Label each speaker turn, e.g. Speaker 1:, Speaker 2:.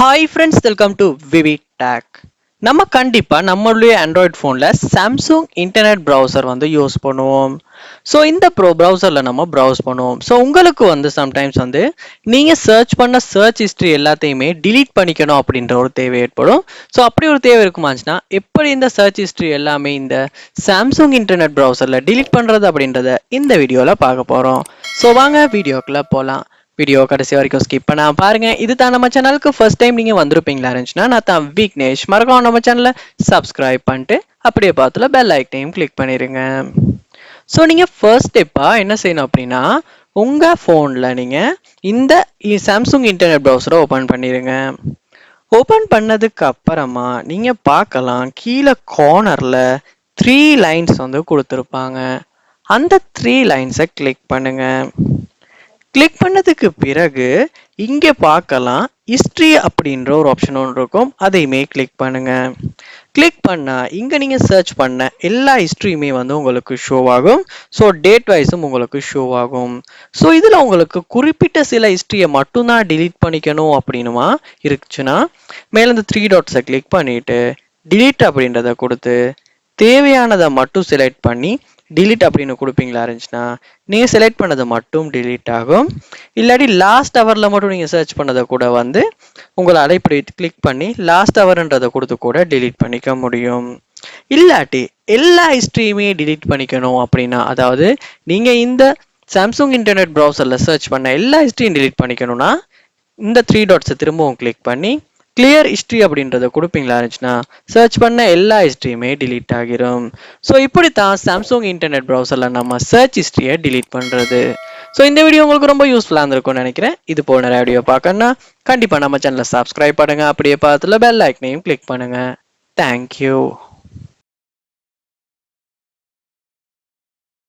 Speaker 1: Hi friends, welcome to VV tech. நம்ம கண்டிப்பாக நம்மளுடைய ஆண்ட்ராய்ட் ஃபோனில் சாம்சங் இன்டர்நெட் ப்ரௌசர் யூஸ் பண்ணுவோம். ஸோ இந்த ப்ரௌசரில் நம்ம ப்ரௌஸ் பண்ணுவோம். ஸோ உங்களுக்கு சம்டைம்ஸ் நீங்கள் சர்ச் பண்ண சர்ச் ஹிஸ்ட்ரி எல்லாத்தையுமே டிலீட் பண்ணிக்கணும் அப்படின்ற ஒரு தேவை ஏற்படும். ஸோ அப்படி ஒரு தேவை இருக்குமாச்சுன்னா எப்படி இந்த சர்ச் ஹிஸ்ட்ரி எல்லாமே இந்த சாம்சங் இன்டர்நெட் ப்ரௌசரில் டிலீட் பண்ணுறது அப்படின்றத இந்த வீடியோவில் பார்க்க போகிறோம். ஸோ வாங்க வீடியோக்குள்ளே போகலாம். வீடியோ கடைசி வரைக்கும் ஸ்கிப் பண்ணாம பாருங்க. இது தான் நம்ம சேனலுக்கு ஃபர்ஸ்ட் டைம் நீங்க வந்திருப்பீங்களா இருந்துச்சுன்னா நான் தான் விக்னேஷ். மறக்காம நம்ம சேனலை சப்ஸ்கிரைப் பண்ணிட்டு அப்படியே பார்த்துல பெல் ஐக்கனையும் கிளிக் பண்ணிருங்க. ஸோ நீங்க ஃபர்ஸ்ட் ஸ்டெப்பா என்ன செய்யணும் அப்படின்னா உங்க போன்ல நீங்க இந்த சாம்சங் இன்டர்நெட் ப்ரௌசரை ஓபன் பண்ணிருங்க. ஓபன் பண்ணதுக்கு அப்புறமா நீங்க பார்க்கலாம் கீழே கார்னர்ல 3 லைன்ஸ் கொடுத்துருப்பாங்க. அந்த 3 லைன்ஸை கிளிக் பண்ணுங்க. கிளிக் பண்ணதுக்கு பிறகு இங்கே பார்க்கலாம் ஹிஸ்ட்ரி அப்படின்ற ஒரு ஆப்ஷன் ஒன்று இருக்கும். அதையுமே கிளிக் பண்ணுங்க. கிளிக் பண்ணால் இங்கே நீங்கள் சர்ச் பண்ண எல்லா ஹிஸ்ட்ரியுமே உங்களுக்கு ஷோ ஆகும். ஸோ டேட் வைஸும் உங்களுக்கு ஷோ ஆகும். ஸோ இதில் உங்களுக்கு குறிப்பிட்ட சில ஹிஸ்ட்ரியை மட்டும்தான் டிலீட் பண்ணிக்கணும் அப்படின்னுமா இருக்குச்சுன்னா மேலே இந்த 3 டாட்ஸை கிளிக் பண்ணிட்டு டிலீட் அப்படின்றத கொடுத்து தேவையானதை மட்டும் செலக்ட் பண்ணி டிலீட் அப்படின்னு கொடுப்பீங்களா இருந்துச்சுன்னா நீங்கள் செலக்ட் பண்ணதை மட்டும் டிலீட் ஆகும். இல்லாட்டி லாஸ்ட் ஹவரில் மட்டும் நீங்கள் சர்ச் பண்ணதை கூட உங்களால் இப்படி கிளிக் பண்ணி லாஸ்ட் ஹவர்ன்றதை கொடுத்து கூட டிலீட் பண்ணிக்க முடியும். இல்லாட்டி எல்லா ஹிஸ்ட்ரியுமே டிலீட் பண்ணிக்கணும் அப்படின்னா, அதாவது நீங்கள் இந்த சாம்சங் இன்டர்நெட் ப்ரௌசரில் சர்ச் பண்ண எல்லா ஹிஸ்ட்ரியும் டிலீட் பண்ணிக்கணும்னா இந்த 3 டாட்ஸை திரும்பவும் கிளிக் பண்ணி கிளியர் ஹிஸ்ட்ரி அப்படின்றத கொடுப்பீங்களா இருந்துச்சுன்னா சர்ச் பண்ண எல்லா ஹிஸ்ட்ரியுமே டிலீட் ஆகிரும். ஸோ இப்படித்தான் சாம்சங் இன்டர்நெட் ப்ரௌசரில் நம்ம சர்ச் ஹிஸ்ட்ரியை டிலீட் பண்ணுறது. ஸோ இந்த வீடியோ உங்களுக்கு ரொம்ப யூஸ்ஃபுல்லாக இருந்திருக்கும்னு நினைக்கிறேன். இது போல் நிறைய வீடியோ பார்க்கணும்னா கண்டிப்பாக நம்ம சேனலை சப்ஸ்கிரைப் பண்ணுங்க. அப்படியே பார்த்துல பெல் ஐக்கனையும் கிளிக் பண்ணுங்க. தேங்க்யூ.